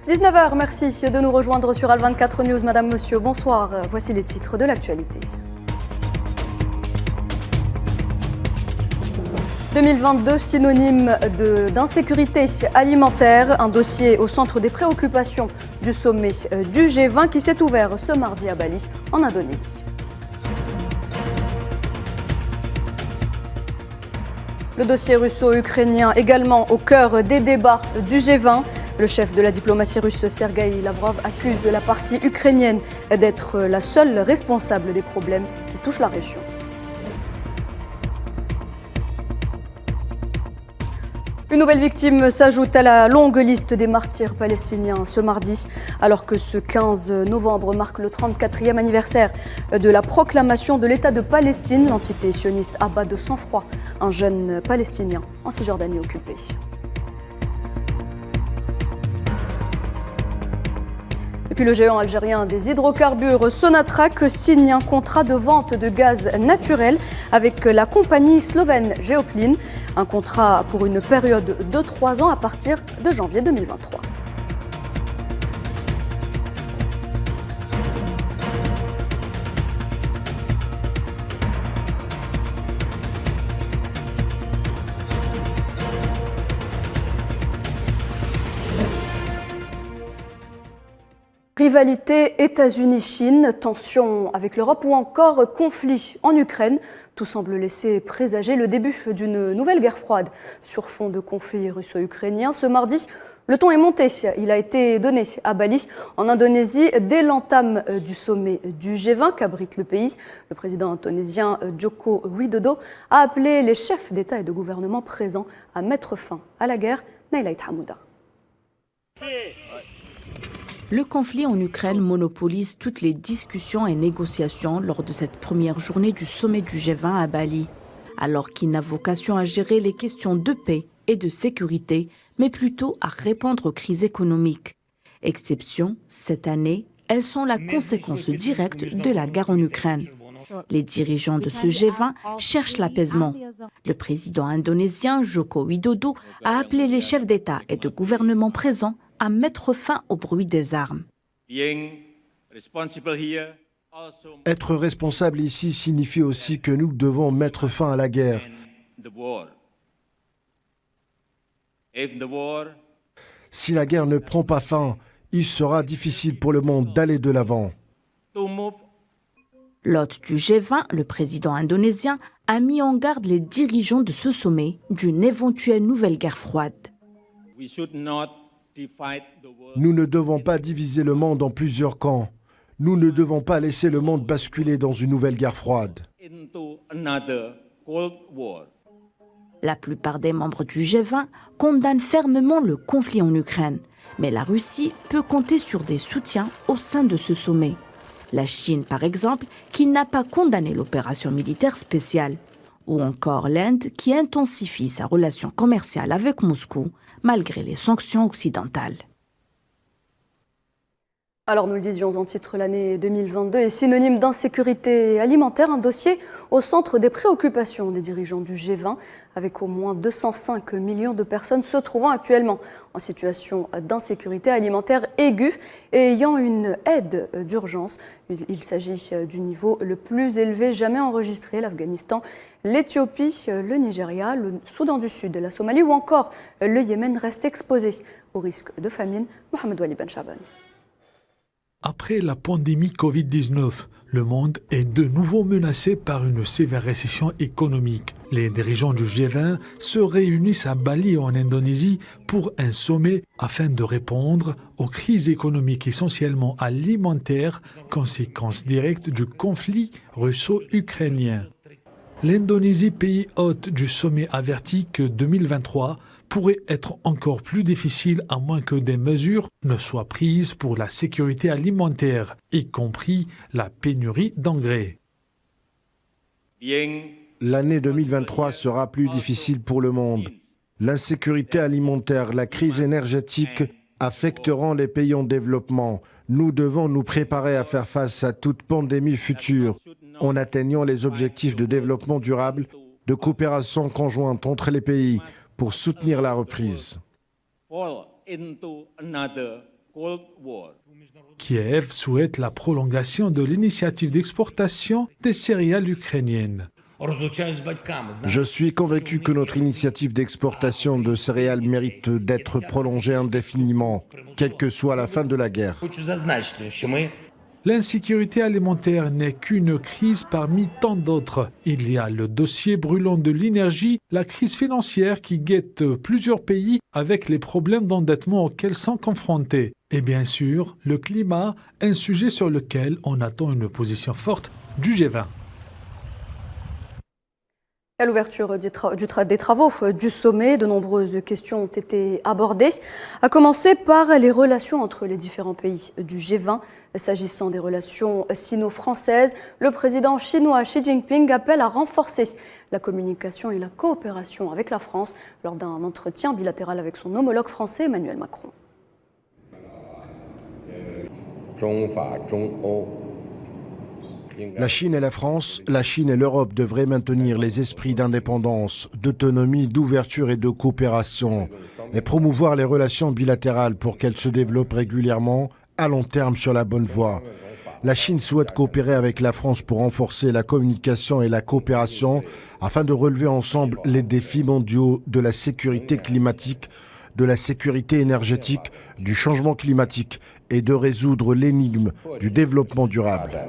19h, merci de nous rejoindre sur Al24 News. Madame, monsieur, bonsoir. Voici les titres de l'actualité. 2022, synonyme d'insécurité alimentaire, un dossier au centre des préoccupations du sommet du G20 qui s'est ouvert ce mardi à Bali, en Indonésie. Le dossier russo-ukrainien également au cœur des débats du G20. Le chef de la diplomatie russe, Sergueï Lavrov, accuse la partie ukrainienne d'être la seule responsable des problèmes qui touchent la région. Une nouvelle victime s'ajoute à la longue liste des martyrs palestiniens ce mardi, alors que ce 15 novembre marque le 34e anniversaire de la proclamation de l'État de Palestine. L'entité sioniste abat de sang-froid un jeune palestinien en Cisjordanie occupée. Et puis le géant algérien des hydrocarbures Sonatrach signe un contrat de vente de gaz naturel avec la compagnie slovène Geoplin. Un contrat pour une période de 3 ans à partir de janvier 2023. Rivalité États-Unis-Chine, tension avec l'Europe ou encore conflit en Ukraine. Tout semble laisser présager le début d'une nouvelle guerre froide sur fond de conflit russo-ukrainien. Ce mardi, le ton est monté. Il a été donné à Bali, en Indonésie, dès l'entame du sommet du G20 qu'abrite le pays. Le président indonésien Joko Widodo a appelé les chefs d'État et de gouvernement présents à mettre fin à la guerre. Naila Hamouda. Le conflit en Ukraine monopolise toutes les discussions et négociations lors de cette première journée du sommet du G20 à Bali, alors qu'il n'a vocation à gérer les questions de paix et de sécurité, mais plutôt à répondre aux crises économiques. Exception, cette année, elles sont la conséquence directe de la guerre en Ukraine. Les dirigeants de ce G20 cherchent l'apaisement. Le président indonésien Joko Widodo a appelé les chefs d'État et de gouvernement présents à mettre fin au bruit des armes. Être responsable ici signifie aussi que nous devons mettre fin à la guerre. Si la guerre ne prend pas fin, il sera difficile pour le monde d'aller de l'avant. L'hôte du G20, le président indonésien, a mis en garde les dirigeants de ce sommet d'une éventuelle nouvelle guerre froide. Nous ne devons pas diviser le monde en plusieurs camps. Nous ne devons pas laisser le monde basculer dans une nouvelle guerre froide. La plupart des membres du G20 condamnent fermement le conflit en Ukraine. Mais la Russie peut compter sur des soutiens au sein de ce sommet. La Chine, par exemple, qui n'a pas condamné l'opération militaire spéciale. Ou encore l'Inde, qui intensifie sa relation commerciale avec Moscou, malgré les sanctions occidentales. Alors nous le disions en titre, l'année 2022 est synonyme d'insécurité alimentaire, un dossier au centre des préoccupations des dirigeants du G20, avec au moins 205 millions de personnes se trouvant actuellement en situation d'insécurité alimentaire aiguë et ayant une aide d'urgence. Il s'agit du niveau le plus élevé jamais enregistré. L'Afghanistan, l'Éthiopie, le Nigeria, le Soudan du Sud, la Somalie ou encore le Yémen restent exposés au risque de famine. Mohamed Wali Ben Chaban. Après la pandémie Covid-19, le monde est de nouveau menacé par une sévère récession économique. Les dirigeants du G20 se réunissent à Bali en Indonésie pour un sommet afin de répondre aux crises économiques essentiellement alimentaires, conséquence directe du conflit russo-ukrainien. L'Indonésie, pays hôte du sommet, avertit que 2023 pourrait être encore plus difficile à moins que des mesures ne soient prises pour la sécurité alimentaire, y compris la pénurie d'engrais. L'année 2023 sera plus difficile pour le monde. L'insécurité alimentaire, la crise énergétique affecteront les pays en développement. Nous devons nous préparer à faire face à toute pandémie future en atteignant les objectifs de développement durable, de coopération conjointe entre les pays pour soutenir la reprise. Kiev souhaite la prolongation de l'initiative d'exportation des céréales ukrainiennes. Je suis convaincu que notre initiative d'exportation de céréales mérite d'être prolongée indéfiniment, quelle que soit la fin de la guerre. L'insécurité alimentaire n'est qu'une crise parmi tant d'autres. Il y a le dossier brûlant de l'énergie, la crise financière qui guette plusieurs pays avec les problèmes d'endettement auxquels sont confrontés. Et bien sûr, le climat, un sujet sur lequel on attend une position forte du G20. À l'ouverture des travaux du sommet, de nombreuses questions ont été abordées, à commencer par les relations entre les différents pays du G20. S'agissant des relations sino-françaises, le président chinois Xi Jinping appelle à renforcer la communication et la coopération avec la France lors d'un entretien bilatéral avec son homologue français Emmanuel Macron. La Chine et la France, la Chine et l'Europe devraient maintenir les esprits d'indépendance, d'autonomie, d'ouverture et de coopération et promouvoir les relations bilatérales pour qu'elles se développent régulièrement à long terme sur la bonne voie. La Chine souhaite coopérer avec la France pour renforcer la communication et la coopération afin de relever ensemble les défis mondiaux de la sécurité climatique, de la sécurité énergétique, du changement climatique et de résoudre l'énigme du développement durable.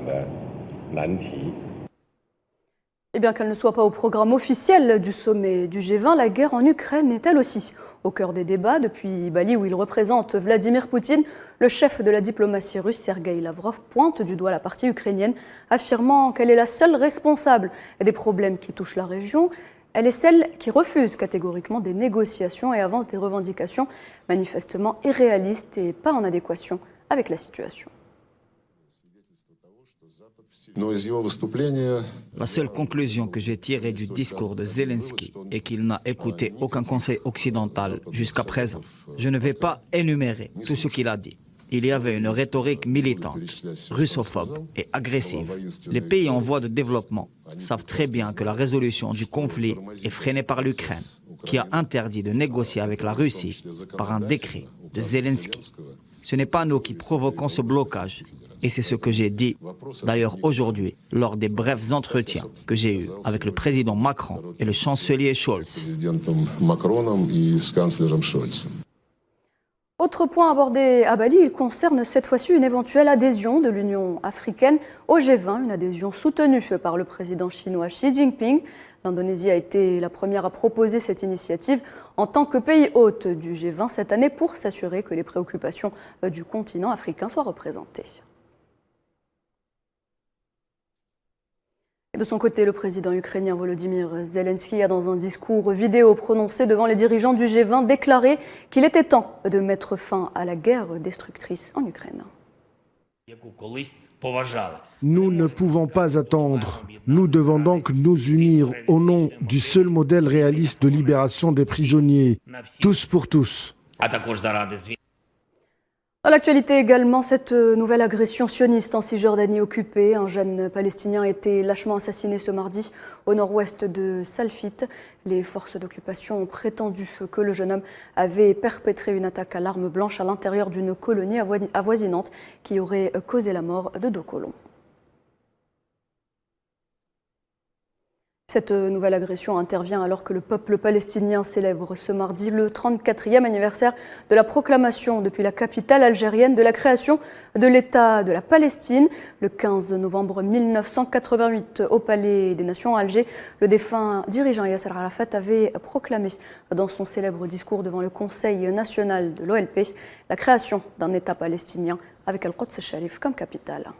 Et bien qu'elle ne soit pas au programme officiel du sommet du G20, la guerre en Ukraine est elle aussi au cœur des débats depuis Bali où il représente Vladimir Poutine. Le chef de la diplomatie russe, Sergueï Lavrov, pointe du doigt la partie ukrainienne, affirmant qu'elle est la seule responsable des problèmes qui touchent la région. Elle est celle qui refuse catégoriquement des négociations et avance des revendications manifestement irréalistes et pas en adéquation avec la situation. La seule conclusion que j'ai tirée du discours de Zelensky est qu'il n'a écouté aucun conseil occidental jusqu'à présent. Je ne vais pas énumérer tout ce qu'il a dit. Il y avait une rhétorique militante, russophobe et agressive. Les pays en voie de développement savent très bien que la résolution du conflit est freinée par l'Ukraine, qui a interdit de négocier avec la Russie par un décret de Zelensky. Ce n'est pas nous qui provoquons ce blocage. Et c'est ce que j'ai dit d'ailleurs aujourd'hui lors des brefs entretiens que j'ai eus avec le président Macron et le chancelier Scholz. Autre point abordé à Bali, il concerne cette fois-ci une éventuelle adhésion de l'Union africaine au G20, une adhésion soutenue par le président chinois Xi Jinping. L'Indonésie a été la première à proposer cette initiative en tant que pays hôte du G20 cette année pour s'assurer que les préoccupations du continent africain soient représentées. Et de son côté, le président ukrainien Volodymyr Zelensky a dans un discours vidéo prononcé devant les dirigeants du G20 déclaré qu'il était temps de mettre fin à la guerre destructrice en Ukraine. Nous ne pouvons pas attendre. Nous devons donc nous unir au nom du seul modèle réaliste de libération des prisonniers, tous pour tous. Dans l'actualité également, cette nouvelle agression sioniste en Cisjordanie occupée. Un jeune Palestinien a été lâchement assassiné ce mardi au nord-ouest de Salfit. Les forces d'occupation ont prétendu que le jeune homme avait perpétré une attaque à l'arme blanche à l'intérieur d'une colonie avoisinante qui aurait causé la mort de 2 colons. Cette nouvelle agression intervient alors que le peuple palestinien célèbre ce mardi le 34e anniversaire de la proclamation depuis la capitale algérienne de la création de l'État de la Palestine. Le 15 novembre 1988, au Palais des Nations à Alger, le défunt dirigeant Yasser Arafat avait proclamé dans son célèbre discours devant le Conseil national de l'OLP la création d'un État palestinien avec Al-Quds al-Sharif comme capitale.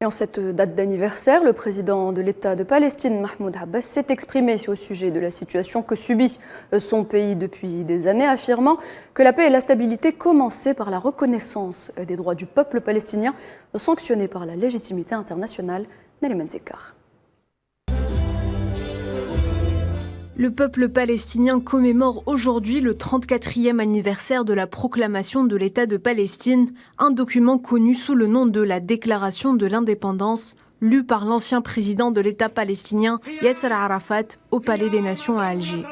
Et en cette date d'anniversaire, le président de l'État de Palestine, Mahmoud Abbas, s'est exprimé au sujet de la situation que subit son pays depuis des années, affirmant que la paix et la stabilité commençaient par la reconnaissance des droits du peuple palestinien, sanctionnés par la légitimité internationale. Nariman Zekar. Le peuple palestinien commémore aujourd'hui le 34e anniversaire de la proclamation de l'État de Palestine, un document connu sous le nom de la Déclaration de l'indépendance, lu par l'ancien président de l'État palestinien Yasser Arafat au Palais des Nations à Alger.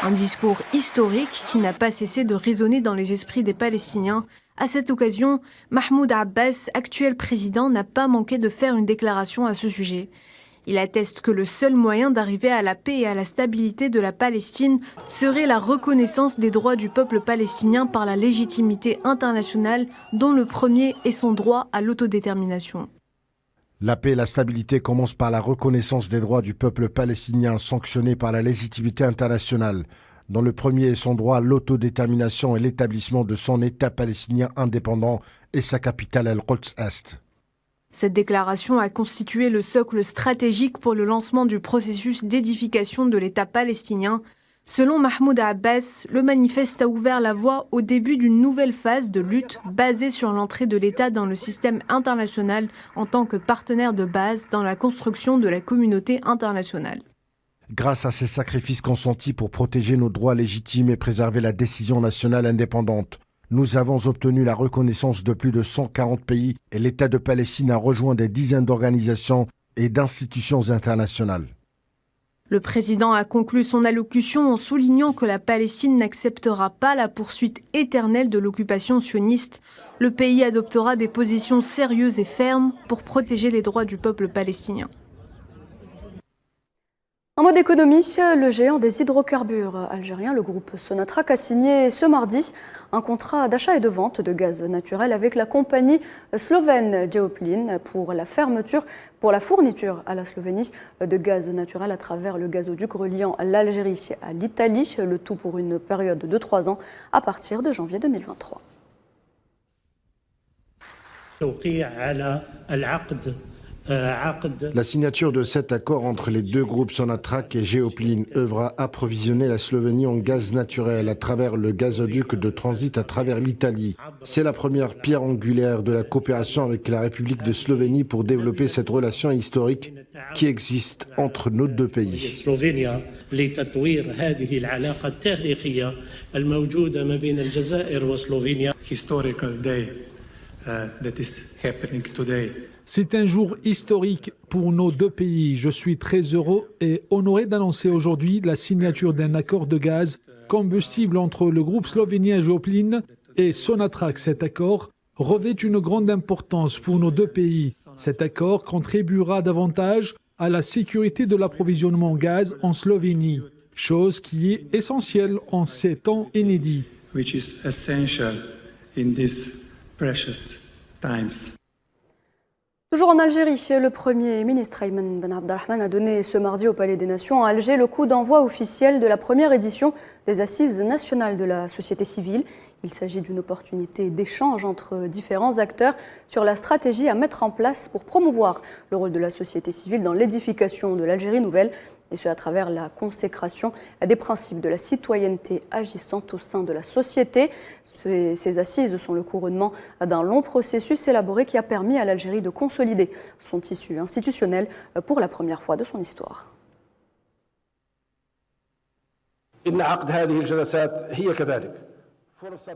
Un discours historique qui n'a pas cessé de résonner dans les esprits des Palestiniens. À cette occasion, Mahmoud Abbas, actuel président, n'a pas manqué de faire une déclaration à ce sujet. Il atteste que le seul moyen d'arriver à la paix et à la stabilité de la Palestine serait la reconnaissance des droits du peuple palestinien par la légitimité internationale, dont le premier est son droit à l'autodétermination. La paix et la stabilité commencent par la reconnaissance des droits du peuple palestinien sanctionnés par la légitimité internationale, dont le premier est son droit à l'autodétermination et l'établissement de son État palestinien indépendant et sa capitale Al-Quds Est. Cette déclaration a constitué le socle stratégique pour le lancement du processus d'édification de l'État palestinien. Selon Mahmoud Abbas, le manifeste a ouvert la voie au début d'une nouvelle phase de lutte basée sur l'entrée de l'État dans le système international en tant que partenaire de base dans la construction de la communauté internationale. Grâce à ces sacrifices consentis pour protéger nos droits légitimes et préserver la décision nationale indépendante, nous avons obtenu la reconnaissance de plus de 140 pays et l'État de Palestine a rejoint des dizaines d'organisations et d'institutions internationales. Le président a conclu son allocution en soulignant que la Palestine n'acceptera pas la poursuite éternelle de l'occupation sioniste. Le pays adoptera des positions sérieuses et fermes pour protéger les droits du peuple palestinien. En mode économie, le géant des hydrocarbures algérien, le groupe Sonatrach, a signé ce mardi un contrat d'achat et de vente de gaz naturel avec la compagnie slovène Geoplin pour la fourniture à la Slovénie de gaz naturel à travers le gazoduc reliant l'Algérie à l'Italie, le tout pour une période de 3 ans à partir de janvier 2023. La signature de cet accord entre les deux groupes Sonatrach et Geoplin œuvre à approvisionner la Slovénie en gaz naturel à travers le gazoduc de transit à travers l'Italie. C'est la première pierre angulaire de la coopération avec la République de Slovénie pour développer cette relation historique qui existe entre nos deux pays. C'est un jour historique pour nos deux pays. Je suis très heureux et honoré d'annoncer aujourd'hui la signature d'un accord de gaz combustible entre le groupe slovénien Geoplin et Sonatrach. Cet accord revêt une grande importance pour nos deux pays. Cet accord contribuera davantage à la sécurité de l'approvisionnement en gaz en Slovénie, chose qui est essentielle en ces temps inédits. Toujours en Algérie, le Premier ministre Ayman Ben Abdelrahman a donné ce mardi au Palais des Nations à Alger le coup d'envoi officiel de la première édition des Assises nationales de la société civile. Il s'agit d'une opportunité d'échange entre différents acteurs sur la stratégie à mettre en place pour promouvoir le rôle de la société civile dans l'édification de l'Algérie nouvelle, et ce à travers la consécration des principes de la citoyenneté agissante au sein de la société. Ces assises sont le couronnement d'un long processus élaboré qui a permis à l'Algérie de consolider son tissu institutionnel pour la première fois de son histoire.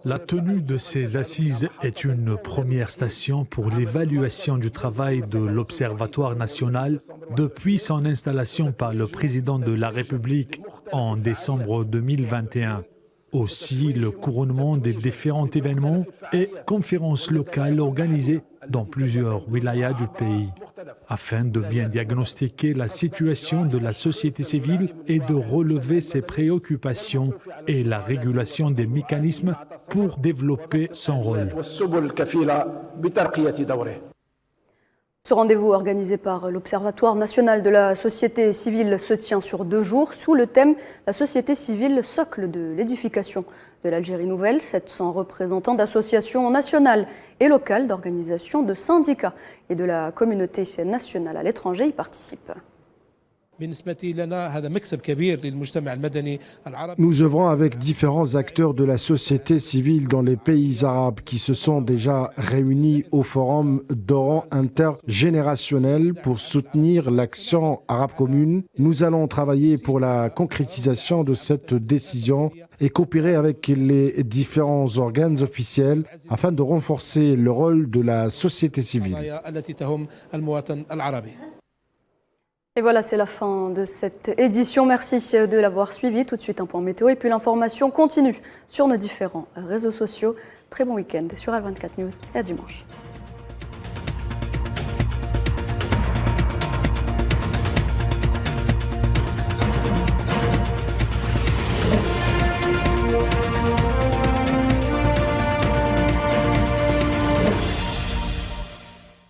La tenue de ces assises est une première station pour l'évaluation du travail de l'Observatoire national depuis son installation par le président de la République en décembre 2021. Aussi le couronnement des différents événements et conférences locales organisées dans plusieurs wilayas du pays, afin de bien diagnostiquer la situation de la société civile et de relever ses préoccupations et la régulation des mécanismes pour développer son rôle. Ce rendez-vous organisé par l'Observatoire national de la société civile se tient sur 2 jours sous le thème « La société civile, socle de l'édification de l'Algérie nouvelle ». 700 représentants d'associations nationales et locales, d'organisations, de syndicats et de la communauté nationale à l'étranger y participent. Nous œuvrons avec différents acteurs de la société civile dans les pays arabes qui se sont déjà réunis au forum d'Oran intergénérationnel pour soutenir l'action arabe commune. Nous allons travailler pour la concrétisation de cette décision et coopérer avec les différents organes officiels afin de renforcer le rôle de la société civile. Et voilà, c'est la fin de cette édition. Merci de l'avoir suivi. Tout de suite, un point météo et puis l'information continue sur nos différents réseaux sociaux. Très bon week-end sur Al24 News et à dimanche.